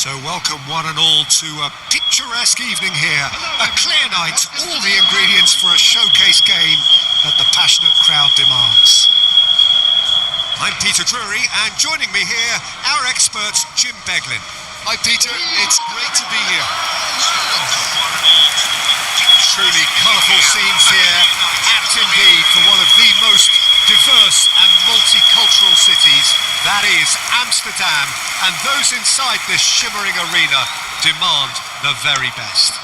So welcome one and all to a picturesque evening here. A clear night, all the ingredients for a showcase game that the passionate crowd demands. I'm Peter Drury, and joining me here, our expert Jim Beglin. Hi Peter, it's great to be here. Truly colourful scenes here, apt indeed for one of the most diverse and multicultural cities, that is Amsterdam, and those inside this shimmering arena demand the very best.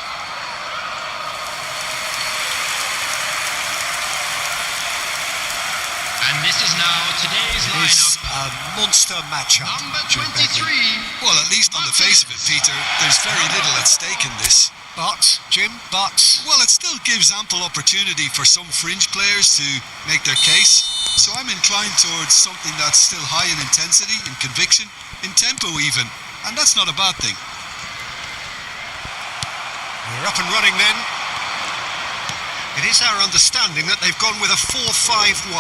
And this is now today's It's lineup. a monster matchup. Number Jim 23. Beglin. Well, at least on the face of it, Peter, there's very little at stake in this. But, Jim, Well, it still gives ample opportunity for some fringe players to make their case. So I'm inclined towards something that's still high in intensity, in conviction, in tempo even. And that's not a bad thing. we're up and running then. It is our understanding that they've gone with a 4-5-1.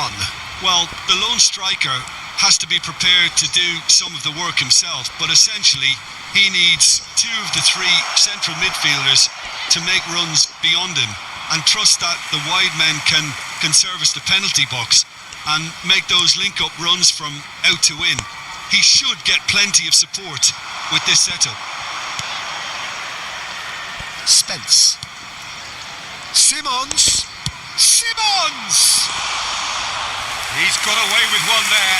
Well, the lone striker has to be prepared to do some of the work himself, but essentially he needs two of the three central midfielders to make runs beyond him and trust that the wide men can service the penalty box and make those link-up runs from out to in. He should get plenty of support with this setup. Spence. Simons. He's got away with one there.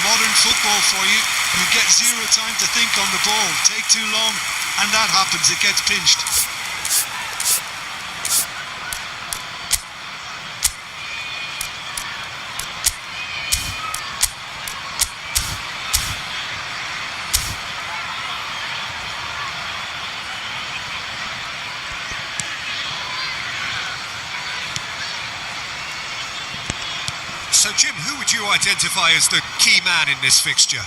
Modern football for you. You get zero time to think on the ball. Take too long, and that happens. It gets pinched. So, Jim, who would you identify as the key man in this fixture?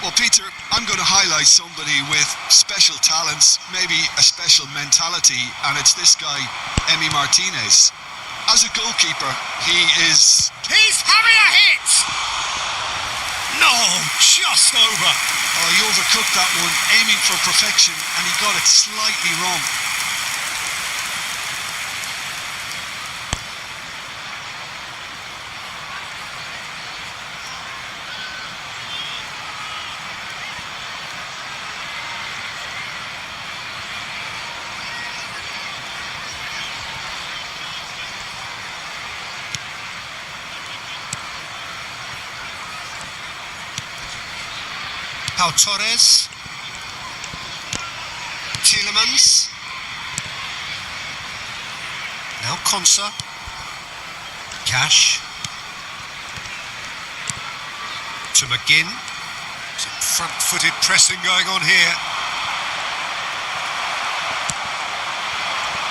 Well, Peter, I'm going to highlight somebody with special talents, maybe a special mentality, and it's this guy, Emi Martinez. As a goalkeeper, He's having a hit! No, just over. Oh, he overcooked that one, aiming for perfection, and he got it slightly wrong. Torres. Tielemans. Now Konsa. Cash. To McGinn. Some front-footed pressing going on here.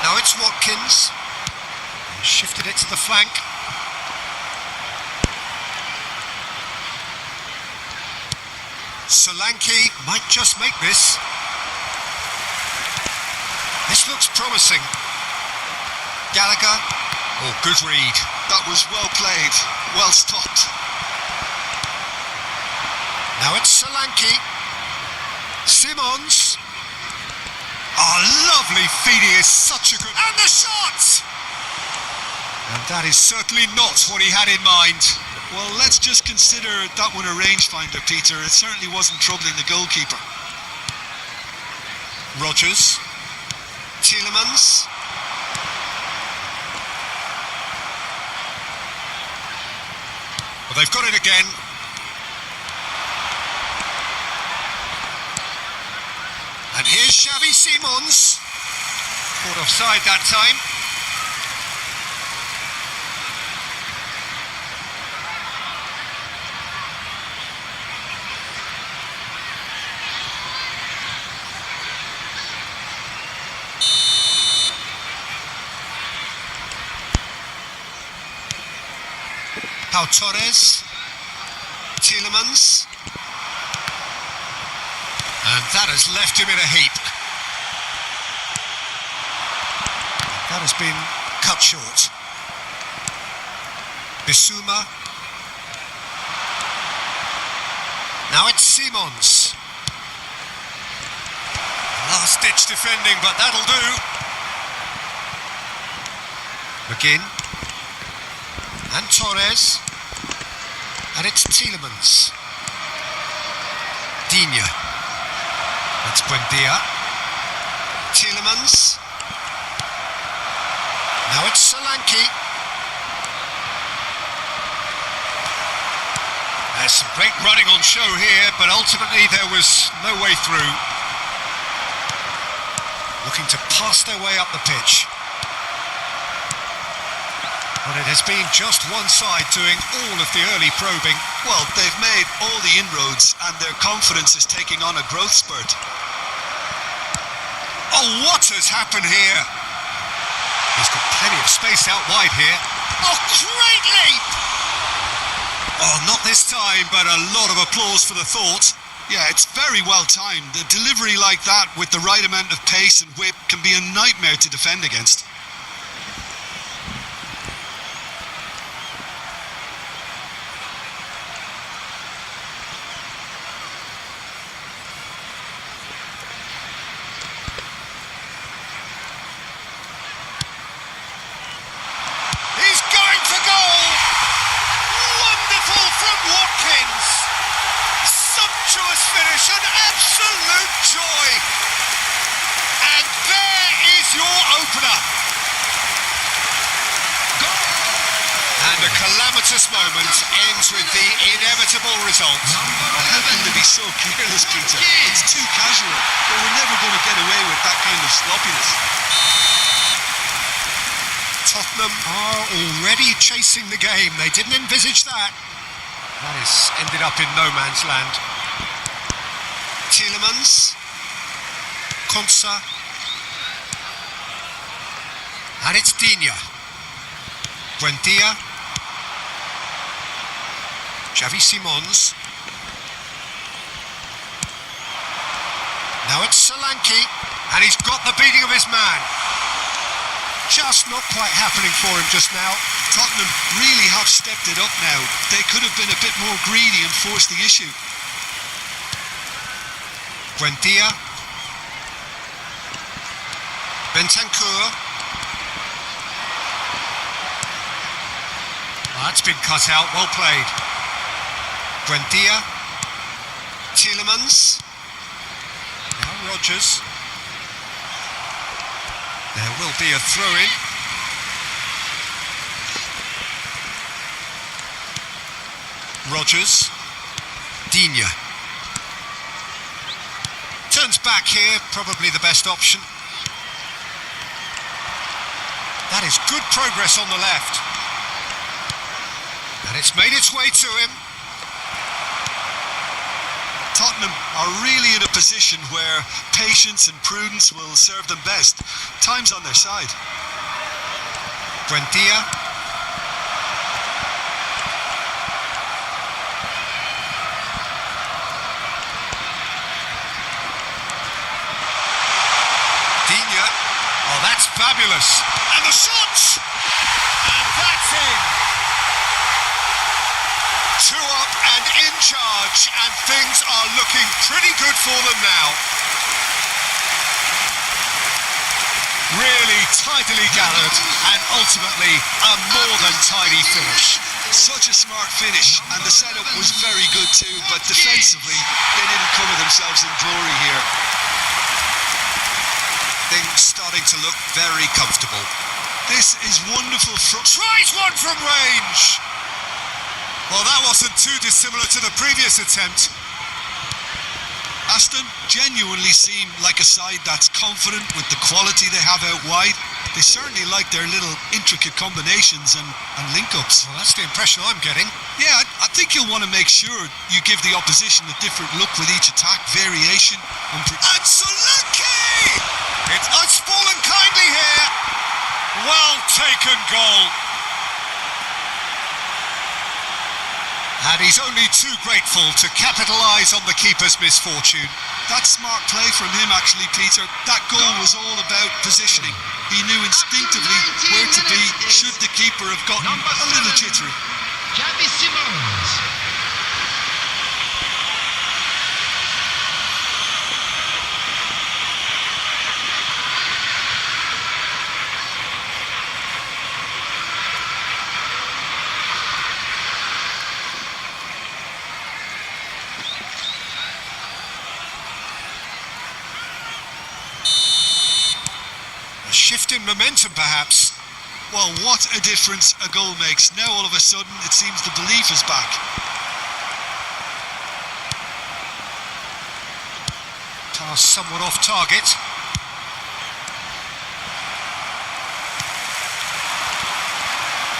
Now it's Watkins. Shifted it to the flank. Solanke might just make this. This looks promising. Gallagher. Oh, good read. That was well played, well stopped. Now it's Solanke. Simons. Oh, lovely feed. He is such a good... And the shot! And that is certainly not what he had in mind. Well, let's just consider that one a rangefinder, Peter. It certainly wasn't troubling the goalkeeper. Rodgers. Tielemans. Well, they've got it again. And here's Xavi Simons. Caught offside that time. Torres, Tielemans, and that has left him in a heap. That has been cut short. Bissouma. Now it's Simons. Last-ditch defending, but that'll do. McGinn. And Torres. And it's Tielemans. Digne. That's Buendia. Tielemans. Now it's Solanke. There's some great running on show here, but ultimately there was no way through. Looking to pass their way up the pitch. But it has been just one side doing all of the early probing. Well, they've made all the inroads and their confidence is taking on a growth spurt. Oh, what has happened here? He's got plenty of space out wide here. Oh, great leap! Oh, not this time, but a lot of applause for the thought. Yeah, it's very well timed. The delivery like that with the right amount of pace and whip can be a nightmare to defend against. He's going for goal! Wonderful from Watkins! Sumptuous finish, an absolute joy! And there is your opener! And a calamitous moment ends with the inevitable result. How can they be so careless, Peter? It's too casual. They were never going to get away with that kind of sloppiness. Tottenham are already chasing the game. They didn't envisage that. That has ended up in no man's land. Tielemans. Konsa. And it's Digne. Buendia. Xavi Simons. Now it's Solanke. And he's got the beating of his man. Just not quite happening for him just now. Tottenham really have stepped it up now. They could have been a bit more greedy and forced the issue. Buendia. Bentancur. That's been cut out, well played. Buendia. Tielemans. Now Rodgers. There will be a throw-in. Rodgers. Digne. Turns back here, probably the best option. That is good progress on the left. And it's made its way to him. Tottenham are really in a position where patience and prudence will serve them best. Time's on their side. Buendia. Digne. Oh, that's fabulous. And the shot! And that's in. 2 up and in charge, and things are looking pretty good for them now. Really tidily gathered, and ultimately a more than tidy finish. Such a smart finish, and the setup was very good too, but defensively they didn't cover themselves in glory here. Things starting to look very comfortable. This is wonderful. Tries one from range. Well, that wasn't too dissimilar to the previous attempt. Aston genuinely seem like a side that's confident with the quality they have out wide. They certainly like their little intricate combinations and link-ups. Well, that's the impression I'm getting. Yeah, I think you'll want to make sure you give the opposition a different look with each attack, variation. And Solanke! It's fallen kindly here. Well taken goal. And he's only too grateful to capitalise on the keeper's misfortune. That's smart play from him, actually, Peter. That goal was all about positioning. He knew instinctively where to be should the keeper have gotten a little jittery. Xavi Simons. A shift in momentum, perhaps. Well, what a difference a goal makes. Now all of a sudden it seems the belief is back. Pass somewhat off target.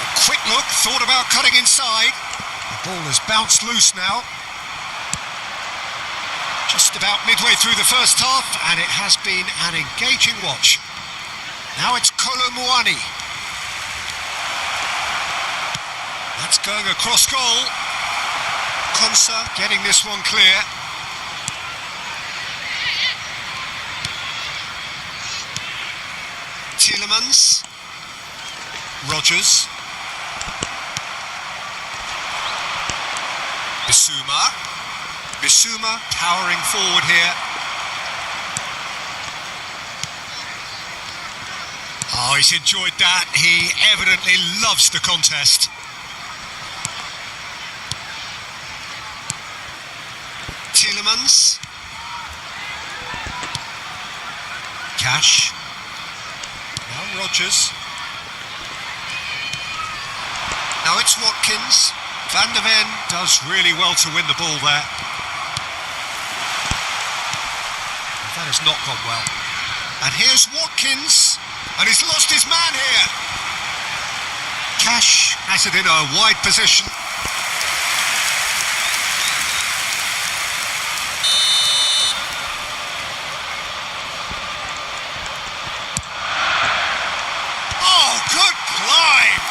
A quick look, thought about cutting inside. The ball has bounced loose now. Just about midway through the first half, and it has been an engaging watch. Now it's Kolo Muani. That's going across goal. Konsa getting this one clear. Tielemans. Rogers. Bissouma powering forward here. Oh, he's enjoyed that. He evidently loves the contest. Tielemans. Cash. Now Rogers. Now it's Watkins. Van der Ven does really well to win the ball there. That has not gone well. And here's Watkins. And he's lost his man here. Cash has it in a wide position. Oh, good climb!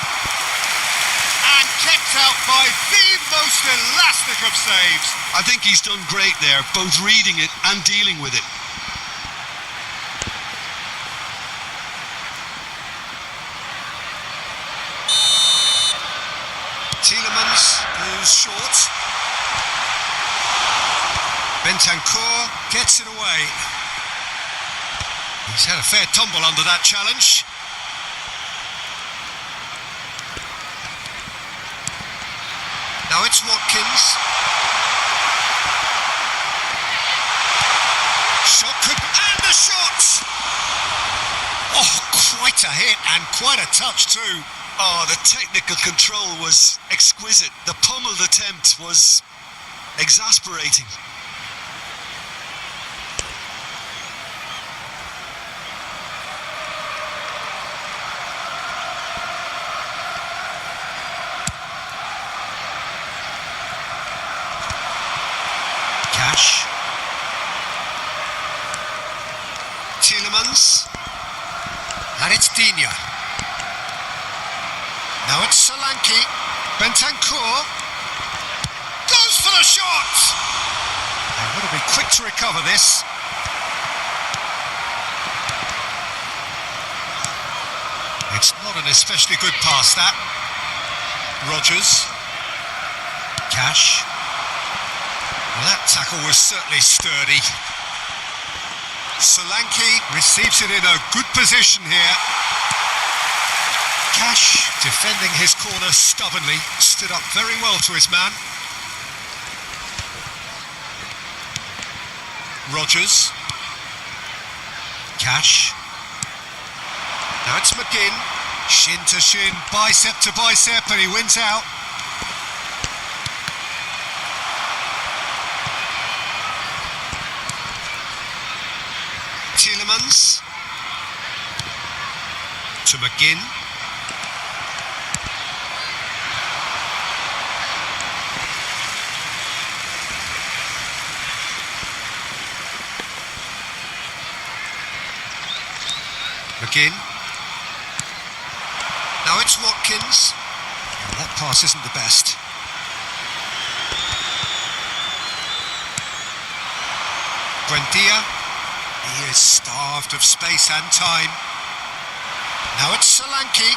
And kept out by the most elastic of saves. I think he's done great there, both reading it and dealing with it. Tielemans goes short. Bentancur gets it away. He's had a fair tumble under that challenge. Now it's Watkins. Shot could... And the shot! Oh, quite a hit and quite a touch too. Oh, the technical control was exquisite. The pummeled attempt was exasperating. Cash. Tielemans. And it's Digne. Now it's Solanke. Bentancur goes for the shot. They've got to be quick to recover this. It's not an especially good pass, that. Rogers. Cash. Well, that tackle was certainly sturdy. Solanke receives it in a good position here. Cash, defending his corner stubbornly, stood up very well to his man. Rogers. Cash. Now it's McGinn. Shin to shin, bicep to bicep, and he wins out. Tielemans. To McGinn. McGinn. Now it's Watkins. Oh, that pass isn't the best. Buendia. He is starved of space and time. Now it's Solanke.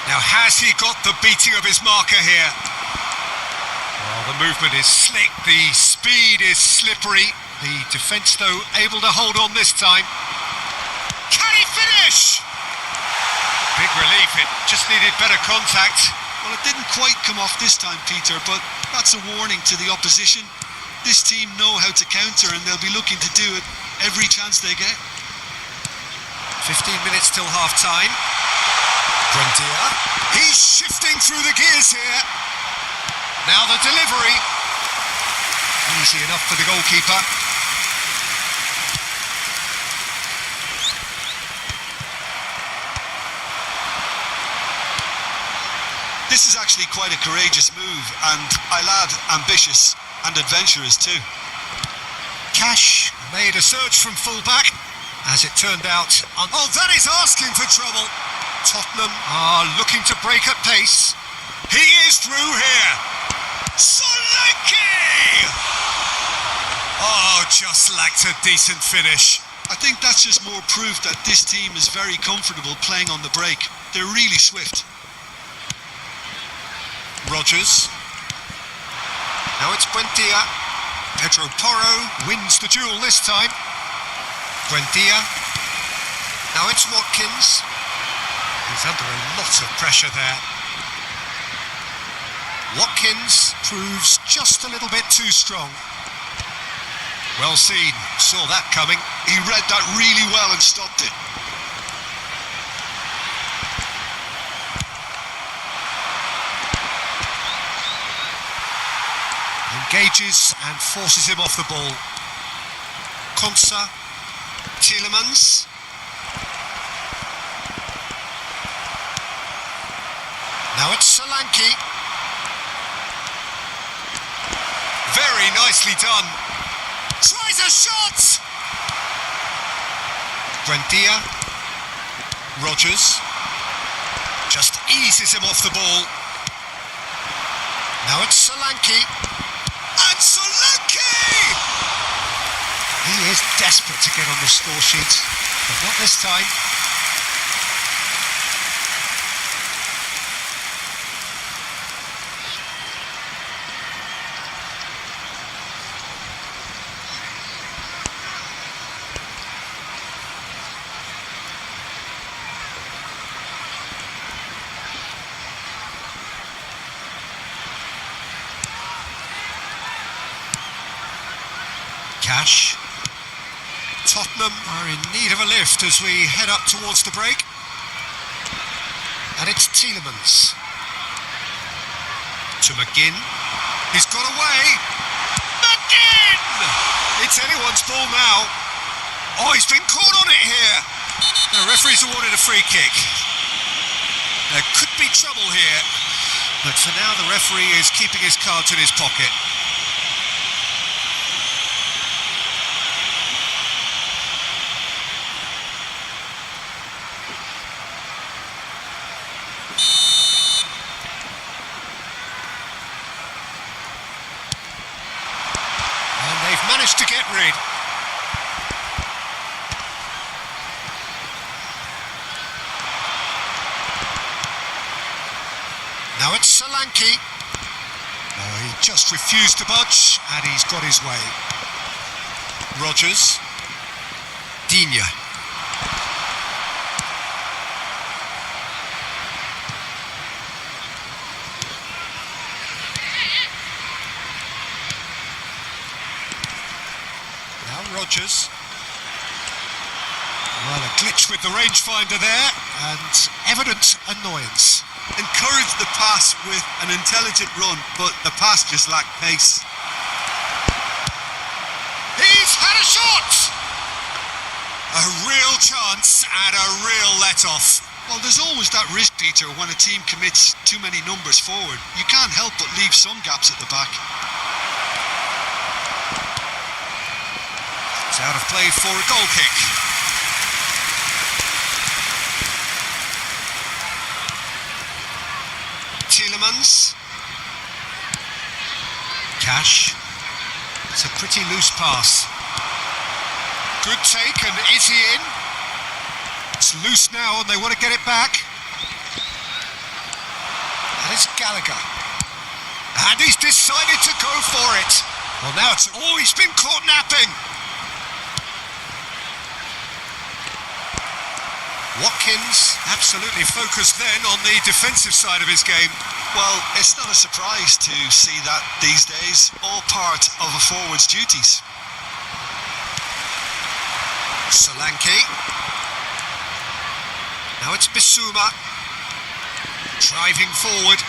Now has he got the beating of his marker here? Well, the movement is slick, the speed is slippery. The defence, though, able to hold on this time. Can he finish? Big relief, it just needed better contact. Well, it didn't quite come off this time, Peter, but that's a warning to the opposition. This team know how to counter and they'll be looking to do it every chance they get. 15 minutes till half-time. Buendia. He's shifting through the gears here. Now the delivery. Easy enough for the goalkeeper. This is actually quite a courageous move, and I lad ambitious and adventurous too. Cash made a surge from full-back. As it turned out... Oh, that is asking for trouble. Tottenham are looking to break at pace. He is through here. Solanke! Oh, just lacked a decent finish. I think that's just more proof that this team is very comfortable playing on the break. They're really swift. Rodgers. Now it's Buendia. Pedro Porro wins the duel this time. Buendia. Now it's Watkins. He's under a lot of pressure there. Watkins proves just a little bit too strong. Well seen, saw that coming. He read that really well and stopped it. Engages and forces him off the ball. Konsa. Tielemans. Now it's Solanke. Very nicely done. Tries a shot! Buendia. Rodgers. Just eases him off the ball. Now it's Solanke. And Solanke! He is desperate to get on the score sheet, but not this time. Cash. Tottenham are in need of a lift as we head up towards the break. And it's Tielemans. To McGinn. He's got away. McGinn! It's anyone's ball now. Oh, he's been caught on it here. The referee's awarded a free kick. There could be trouble here, but for now the referee is keeping his cards in his pocket. Managed to get rid. Now it's Solanke. Oh, he just refused to budge, and he's got his way. Rodgers. Digne. Rodgers. Well, a glitch with the rangefinder there, and evident annoyance. Encouraged the pass with an intelligent run, but the pass just lacked pace. He's had a shot! A real chance and a real let-off. Well, there's always that risk, Peter, when a team commits too many numbers forward. You can't help but leave some gaps at the back. Out of play for a goal kick. Tielemans. Cash. It's a pretty loose pass. Good take, and is he in? It's loose now and they want to get it back. And it's Gallagher. And he's decided to go for it. Well, now it's... Oh, he's been caught napping. Watkins absolutely focused then on the defensive side of his game. Well, it's not a surprise to see that these days, all part of a forward's duties. Solanke. Now it's Bissouma. Driving forward.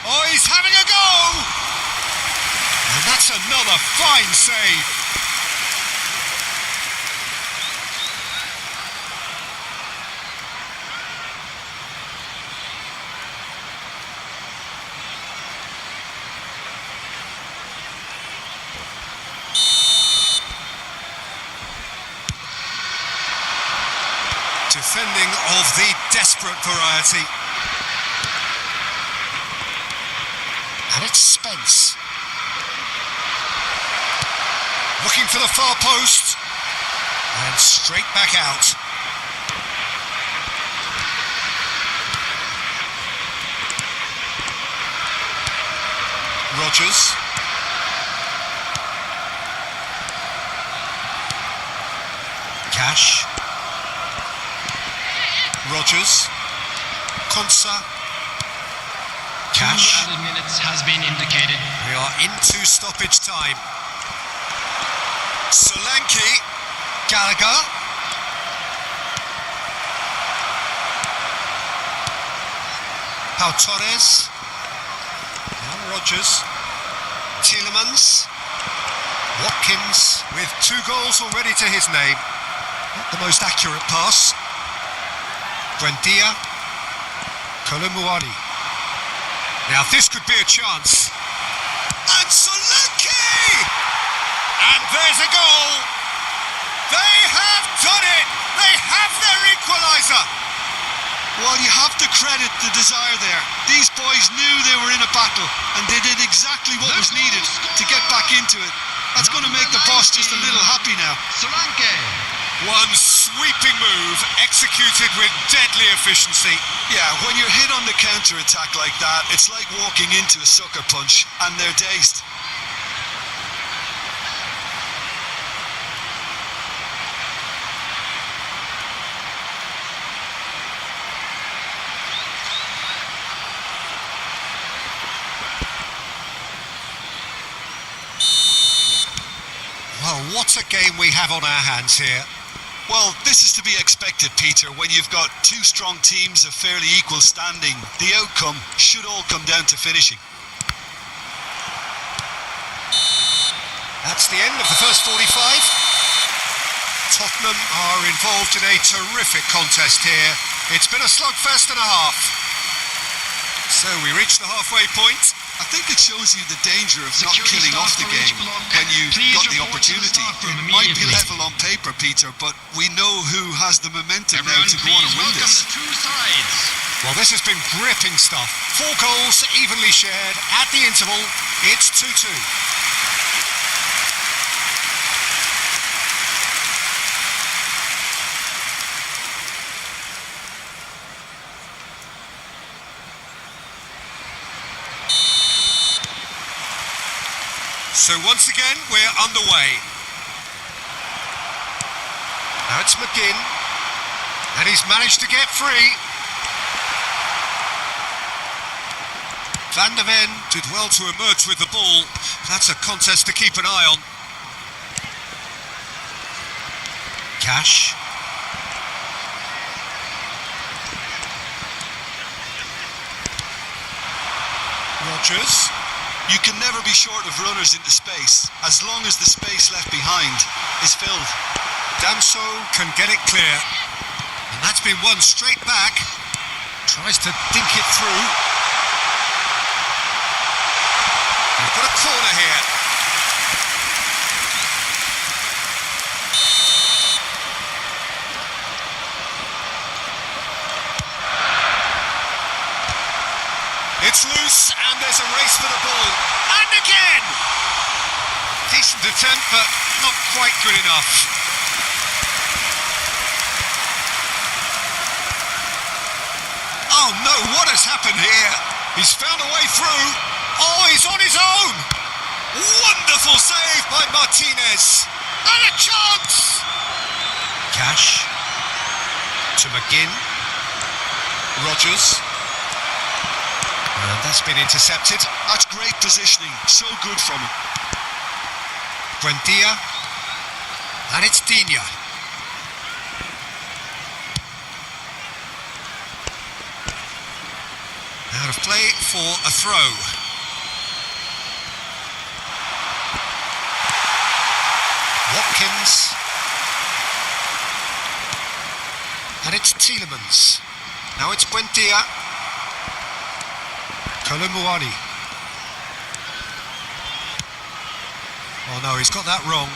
Oh, he's having a go! And that's another fine save. Defending of the desperate variety. And it's Spence. Looking for the far post. And straight back out. Rodgers. Cash. Rodgers, Konsa, Cash. 2 added minutes has been indicated. We are into stoppage time. Solanke, Gallagher. Pau Torres. Now Rodgers. Tielemans. Watkins with 2 goals already to his name. Not the most accurate pass. Buendia, Kolumuani. Now this could be a chance. And Solanke! And there's a goal! They have done it! They have their equaliser! Well, you have to credit the desire there. These boys knew they were in a battle, and they did exactly what was needed to get back into it. That's going to make the boss just a little happy now. Solanke. One sweeping move executed with deadly efficiency. Yeah, when you're hit on the counter-attack like that, it's like walking into a sucker punch, and they're dazed. Well, what a game we have on our hands here. Well, this is to be expected, Peter. When you've got 2 strong teams of fairly equal standing, the outcome should all come down to finishing. That's the end of the first 45. Tottenham are involved in a terrific contest here. It's been a slugfest and a half. So we reach the halfway point. I think it shows you the danger of not killing off the game when you've got the opportunity. It might be level on paper, Peter, but we know who has the momentum now to go on and win this. Well, this has been gripping stuff. 4 goals evenly shared at the interval. It's 2-2. So once again, we're underway. Now it's McGinn, and he's managed to get free. Van der Ven did well to emerge with the ball. That's a contest to keep an eye on. Cash. Rodgers. You can never be short of runners into space, as long as the space left behind is filled. Damso can get it clear. And that's been won straight back. Tries to dink it through. We've got a corner here. It's loose, and there's a race for the ball. And again! Decent attempt, but not quite good enough. Oh no, what has happened here? He's found a way through. Oh, he's on his own! Wonderful save by Martinez. And a chance! Cash. To McGinn. Rodgers. And that's been intercepted. That's great positioning. So good from him. Buendia. And it's Digne. Out of play for a throw. Watkins. And it's Tielemans. Now it's Buendia. Kolumuani. Oh no, he's got that wrong.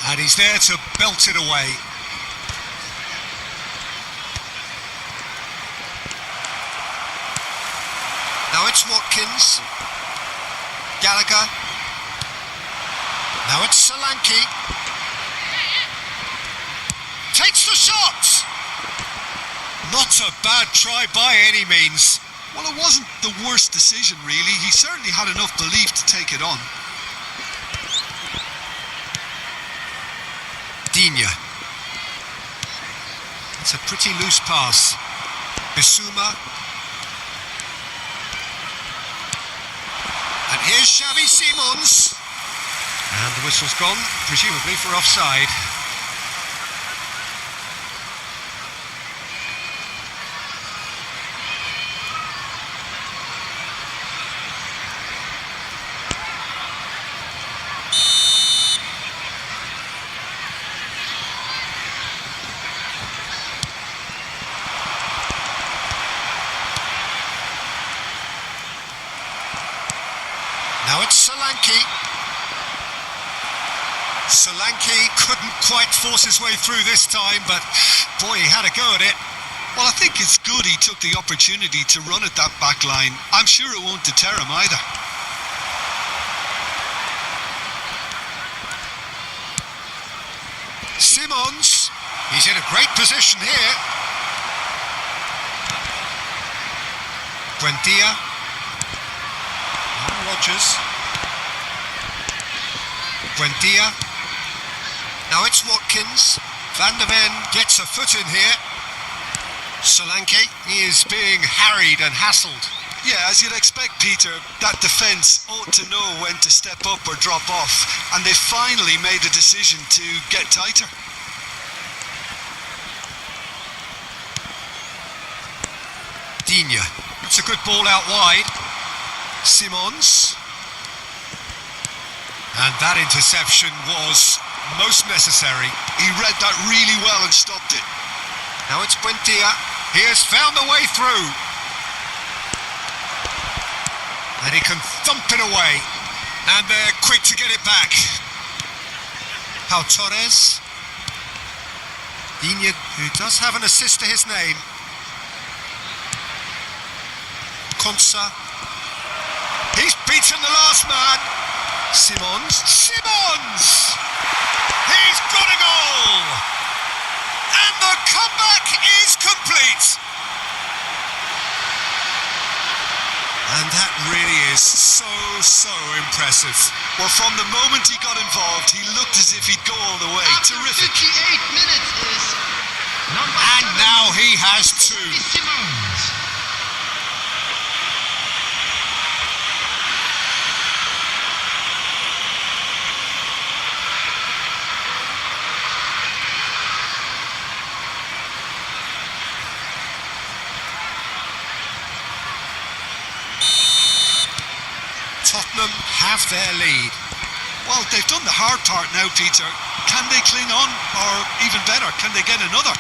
And he's there to belt it away. Now it's Watkins. Gallagher. Now it's Solanke. Takes the shot! Not a bad try by any means. Well, it wasn't the worst decision, really. He certainly had enough belief to take it on. Digne. It's a pretty loose pass. Bissouma. And here's Xavi Simons. And the whistle's gone, presumably for offside. Now it's Solanke. Solanke couldn't quite force his way through this time, but boy, he had a go at it. Well, I think it's good he took the opportunity to run at that back line. I'm sure it won't deter him either. Simons. He's in a great position here. Buendia. Rodgers. Buendia. Now it's Watkins. Van der Ven gets a foot in here. Solanke, he is being harried and hassled. Yeah, as you'd expect, Peter, that defence ought to know when to step up or drop off, and they finally made a decision to get tighter. Digne. It's a good ball out wide. Simons. And that interception was most necessary. He read that really well and stopped it. Now it's Buendia. He has found a way through. And he can thump it away. And they're quick to get it back. Pau Torres. Digne, who does have an assist to his name. Konsa. He's beaten the last man. Simons. Simons! He's got a goal! And the comeback is complete! And that really is so impressive. Well, from the moment he got involved, he looked as if he'd go all the way. After Terrific. 58 minutes is number And 7, now he has two. Simons. Tottenham have their lead. Well, they've done the hard part now, Peter. Can they cling on? Or even better, can they get another?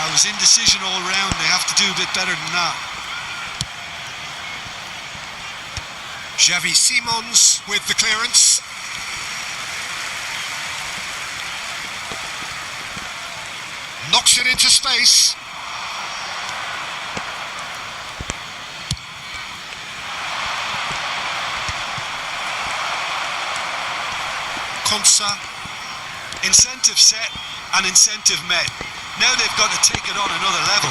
It was indecision all round. They have to do a bit better than that. Xavi Simons with the clearance. Knocks it into space. Konsa. Incentive set and incentive met. Now they've got to take it on another level.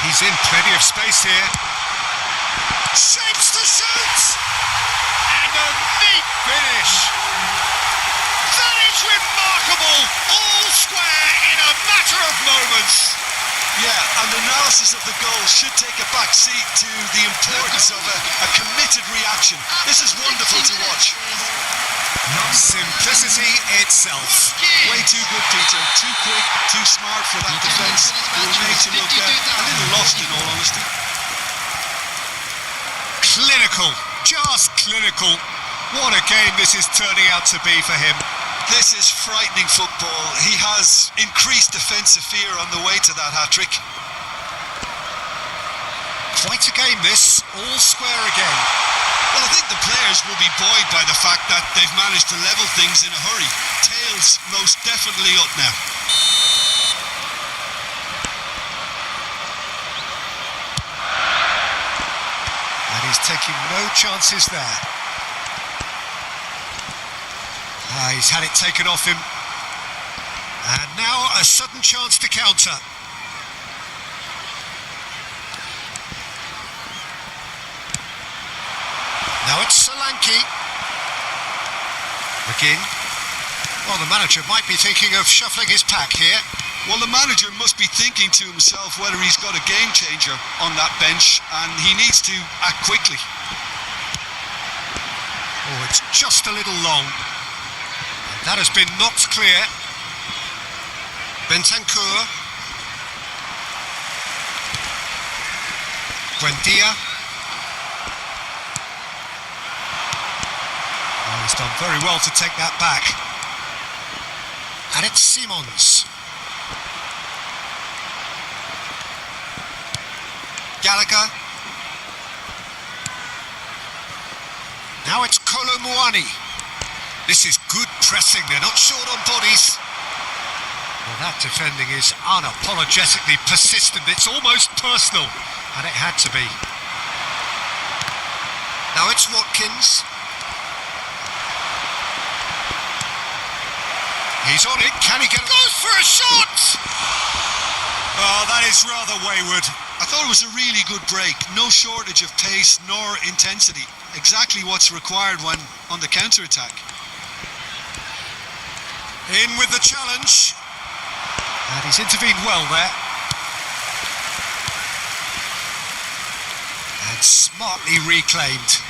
He's in plenty of space here. Shapes to shoot! And a neat finish! That is remarkable! All square in a matter of moments! Yeah, and the analysis of the goal should take a back seat to the importance of a committed reaction. This is wonderful to watch. Simplicity itself. Way too good, Peter. Too quick, too smart for that defence. It will make you look a little lost, in all honesty. Clinical, just clinical. What a game this is turning out to be for him. This is frightening football. He has increased defensive fear on the way to that hat-trick. Quite a game this, all square again. Well, I think the players will be buoyed by the fact that they've managed to level things in a hurry. Tails most definitely up now. And he's taking no chances there. He's had it taken off him. And now a sudden chance to counter. Now it's Solanke. McGinn. Well, the manager might be thinking of shuffling his pack here. Well, the manager must be thinking to himself whether he's got a game changer on that bench, and he needs to act quickly. Oh, it's just a little long. And that has been knocked clear. Bentancur. Buendia. He's done very well to take that back. And it's Simons. Gallagher. Now it's Kolo Muani. This is good pressing, they're not short on bodies. Well, that defending is unapologetically persistent, it's almost personal. And it had to be. Now it's Watkins. He's on it, can he get it? Goes for a shot! Oh, that is rather wayward. I thought it was a really good break. No shortage of pace nor intensity. Exactly what's required when on the counter-attack. In with the challenge. And he's intervened well there. And smartly reclaimed.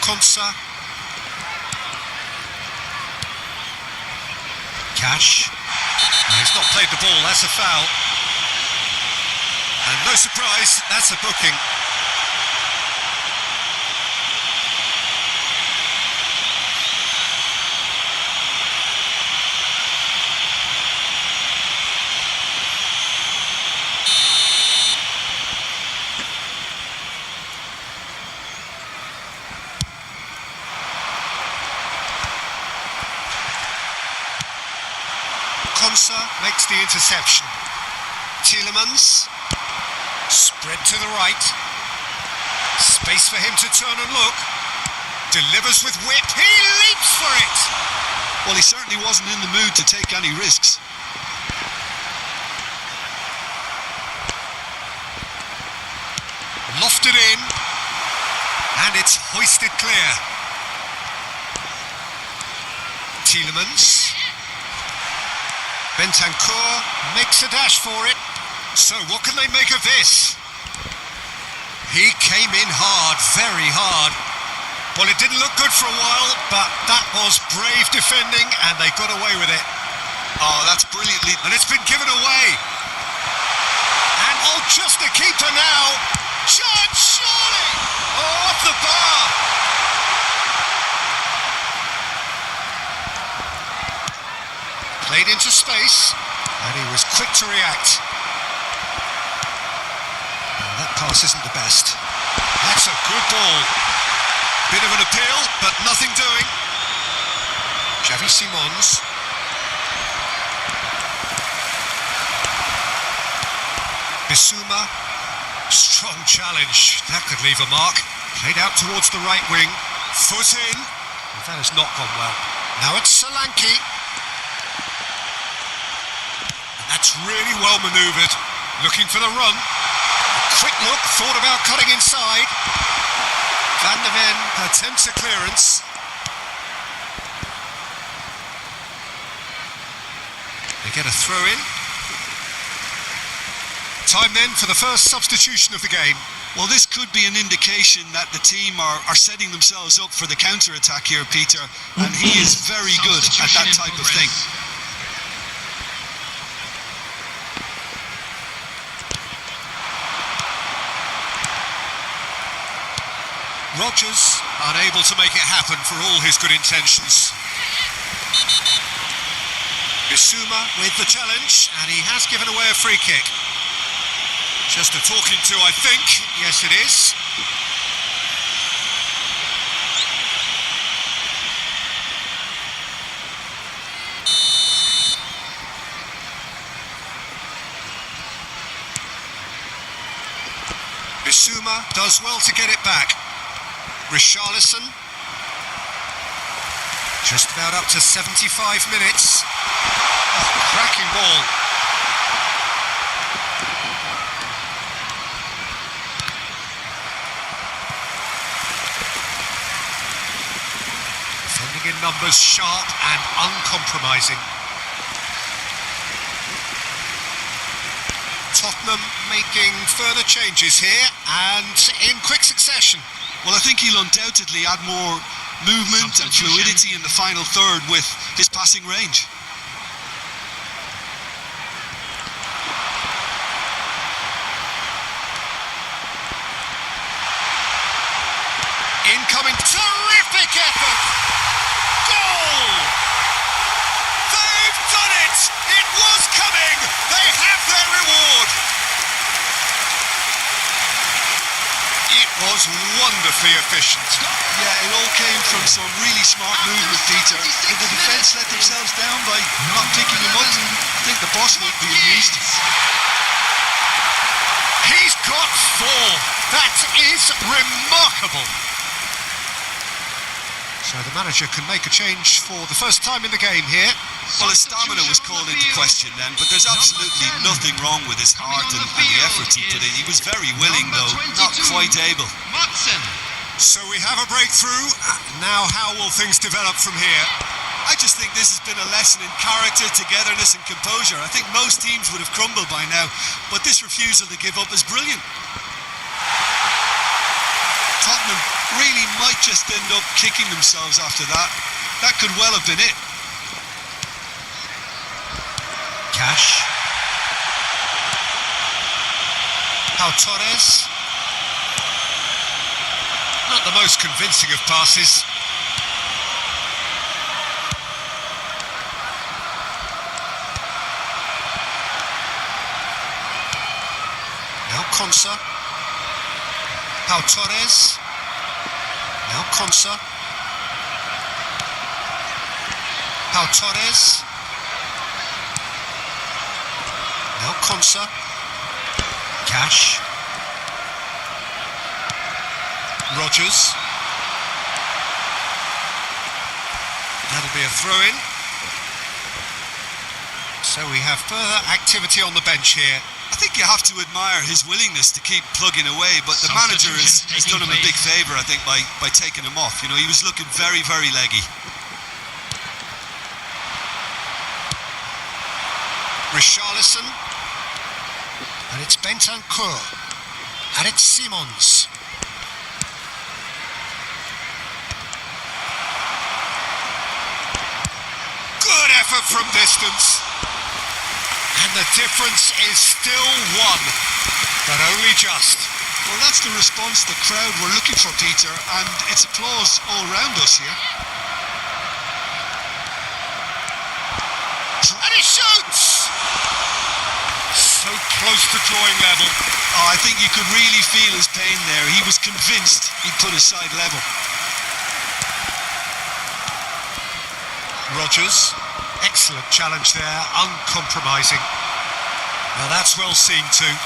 Konsa. Cash. No, he's not played the ball, that's a foul. And no surprise, that's a booking. Konsa makes the interception. Tielemans. Spread to the right. Space for him to turn and look. Delivers with whip. He leaps for it. Well, he certainly wasn't in the mood to take any risks. Lofted in. And it's hoisted clear. Tielemans. Bentancur makes a dash for it. So what can they make of this? He came in hard, very hard. Well, it didn't look good for a while, but that was brave defending and they got away with it. Oh, that's brilliantly... And it's been given away. And oh, just a keeper now. Chance, surely! Oh, off the bar. Played into space, and he was quick to react. Well, that pass isn't the best. That's a good ball. Bit of an appeal, but nothing doing. Xavi Simons. Bissouma. Strong challenge. That could leave a mark. Played out towards the right wing. Foot in. Well, that has not gone well. Now it's Solanke. That's really well manoeuvred. Looking for the run. A quick look, thought about cutting inside. Van der Ven attempts a clearance. They get a throw in. Time then for the first substitution of the game. Well, this could be an indication that the team are setting themselves up for the counter-attack here, Peter, and he is very good at that type of thing. Rodgers unable to make it happen for all his good intentions. Bissouma with the challenge, and he has given away a free kick. Just a talking to, I think. Yes, it is. Bissouma does well to get it back. Richarlison. Just about up to 75 minutes. Oh, cracking ball. Defending in numbers, sharp and uncompromising. Tottenham making further changes here and in quick succession. Well, I think he'll undoubtedly add more movement and fluidity in the final third with his passing range. Incoming, terrific effort! Goal! They've done it! It was coming! They have their reward! It was wonderfully efficient. Yeah, it all came from some really smart movement, Peter. If the defence let themselves down by not picking him up, I think the boss won't be amused. He's got 4. That is remarkable. So the manager can make a change for the first time in the game here. Well, his stamina was called into question then, but there's absolutely nothing wrong with his heart and the efforts he put in. He was very willing, though not quite able. So we have a breakthrough. Now how will things develop from here? I just think this has been a lesson in character, togetherness and composure. I think most teams would have crumbled by now, but this refusal to give up is brilliant. Tottenham really might just end up kicking themselves after that. That could well have been it. Cash. Pau Torres. Not the most convincing of passes. Now Konsa. Pau Torres. Now Konsa. Pau Torres. Now Konsa. Cash. Rodgers. That'll be a throw-in. So we have further activity on the bench here. I think you have to admire his willingness to keep plugging away, but the manager has done him a big favour, I think, by taking him off. You know, he was looking very, very leggy. Richarlison. And it's Bentancur. And it's Simons. Good effort from distance. And the difference is still 1, but only just. Well, that's the response the crowd were looking for, Peter, and it's applause all round us here. And he shoots! So close to drawing level. Oh, I think you could really feel his pain there. He was convinced he'd put his side level. Rodgers, excellent challenge there, uncompromising. Now that's well seen too.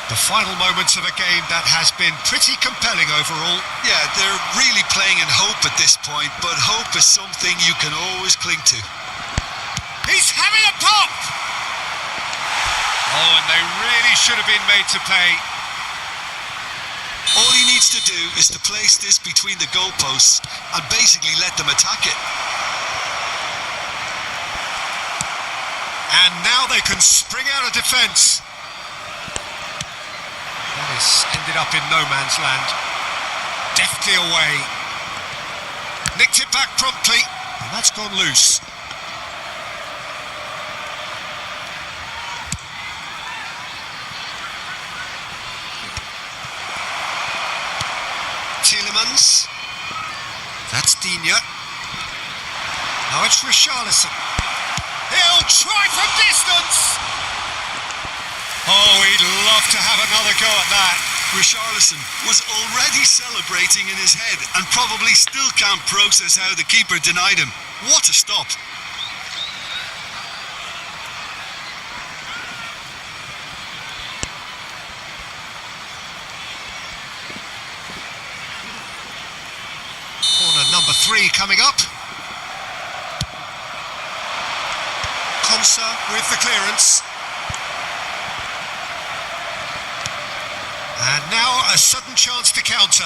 The final moments of a game that has been pretty compelling overall. Yeah, they're really playing in hope at this point, but hope is something you can always cling to. He's having a pop! Oh, and they really should have been made to pay. All he needs to do is to place this between the goalposts and basically let them attack it. And now they can spring out of defence. That has ended up in no man's land. Deftly away. Nicked it back promptly. And that's gone loose. Tielemans. That's Digne. Now it's Richarlison. He'll try from distance. Oh, he'd love to have another go at that. Richarlison was already celebrating in his head and probably still can't process how the keeper denied him. What a stop. Corner number 3 coming up. Konsa with the clearance. And now a sudden chance to counter.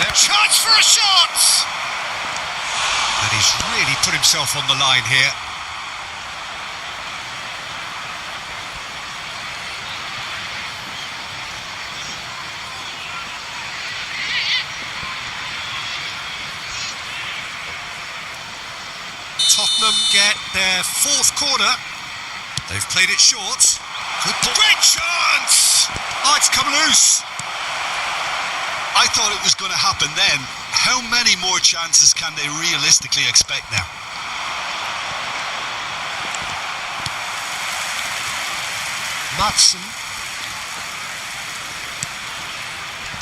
Their chance for a shot! And he's really put himself on the line here. Tottenham get their 4th corner. They've played it short. Good ball. Great chance! Oh, it's come loose. I thought it was going to happen then. How many more chances can they realistically expect now? Matson.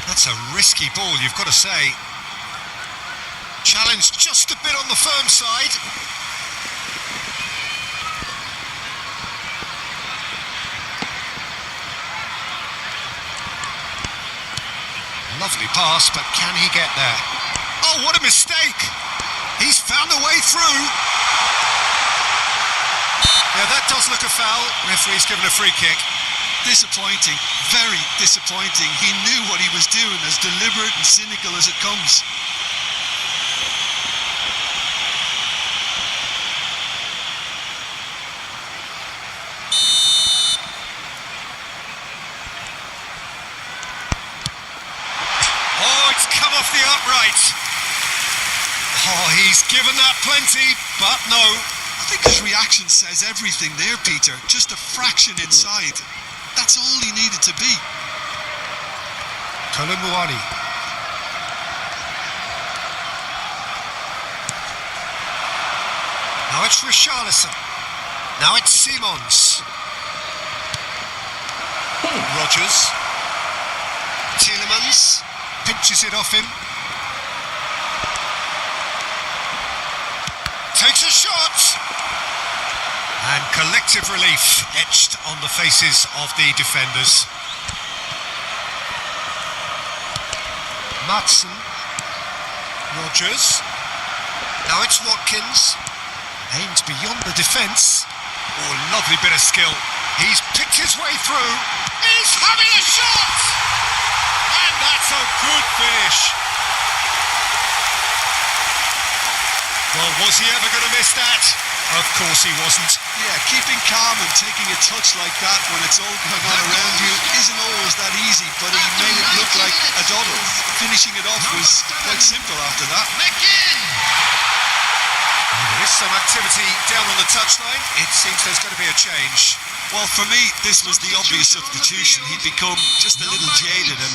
That's a risky ball, you've got to say. Challenge just a bit on the firm side. Lovely pass, but can he get there? Oh, what a mistake! He's found a way through. Yeah, that does look a foul. Referee's given a free kick. Disappointing, very disappointing. He knew what he was doing, as deliberate and cynical as it comes. Off the upright. Oh, he's given that plenty, but no. I think his reaction says everything there, Peter. Just a fraction inside. That's all he needed to be. Kolumuani. Now it's Richarlison. Now it's Simons. Rogers. Tielemans. Pinches it off him. Takes a shot. And collective relief etched on the faces of the defenders. Matson. Rogers. Now it's Watkins. Aims beyond the defence. Oh, lovely bit of skill. He's picked his way through. He's having a shot! And that's a good finish. Well, was he ever going to miss that? Of course he wasn't. Yeah, keeping calm and taking a touch like that when it's all going on around you isn't always that easy, but he made it look like a doddle. Finishing it off was quite simple after that. There is some activity down on the touchline. It seems there's going to be a change. Well, for me, this was the obvious substitution. He'd become just a little jaded, and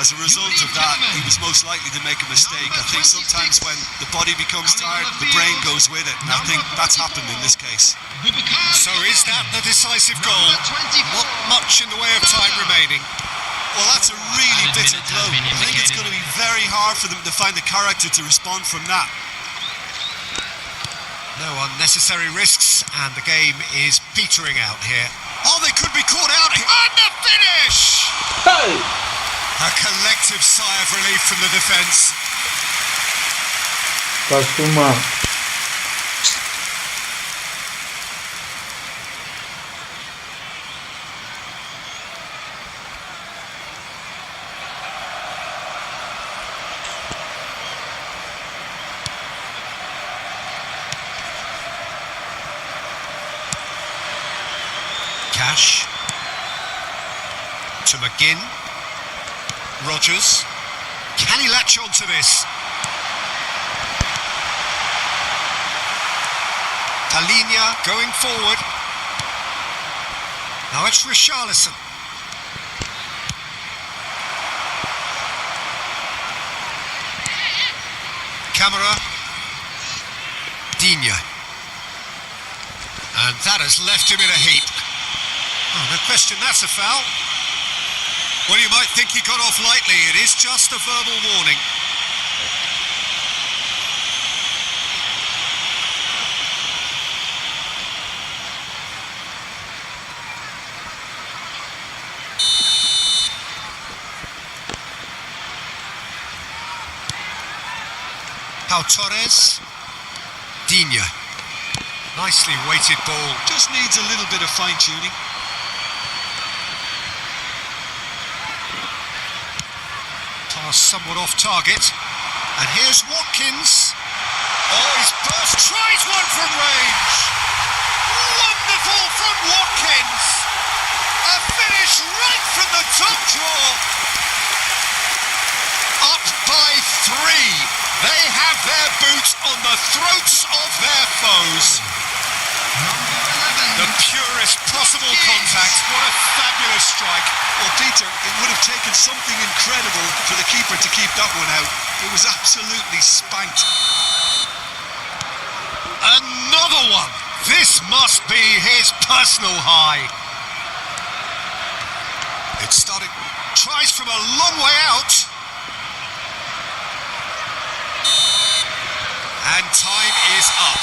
as a result of that, he was most likely to make a mistake. I think sometimes when the body becomes tired, the brain goes with it, and I think that's happened in this case. So is that the decisive goal? Not much in the way of time remaining. Well, that's a really bitter blow. I think it's going to be very hard for them to find the character to respond from that. No unnecessary risks, and the game is petering out here. Oh, they could be caught out here. And the finish! Hey! A collective sigh of relief from the defence. Costuma. Ash. To McGinn. Rodgers. Can he latch on to this? Talinia going forward. Now it's Richarlison. Camera. Digne. And that has left him in a heap. Oh, no question, that's a foul. Well, you might think he got off lightly. It is just a verbal warning. Pau Torres. Digne. Nicely weighted ball. Just needs a little bit of fine-tuning. Pass somewhat off target. And here's Watkins. Oh, he's burst. Tries one from range. Wonderful from Watkins. A finish right from the top draw. Up by 3. They have their boots on the throats of their foes. The purest possible contact. What a fabulous strike. Well, Peter, it would have taken something incredible for the keeper to keep that one out. It was absolutely spanked. Another one. This must be his personal high. It's starting. Tries from a long way out. And time is up.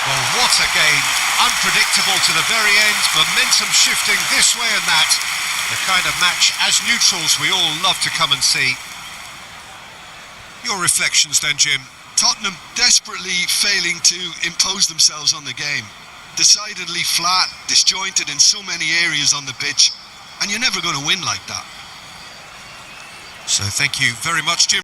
Well, what a game. Unpredictable to the very end. Momentum shifting this way and that. The kind of match, as neutrals, we all love to come and see. Your reflections then, Jim? Tottenham desperately failing to impose themselves on the game. Decidedly flat, disjointed in so many areas on the pitch. And you're never going to win like that. So thank you very much, Jim.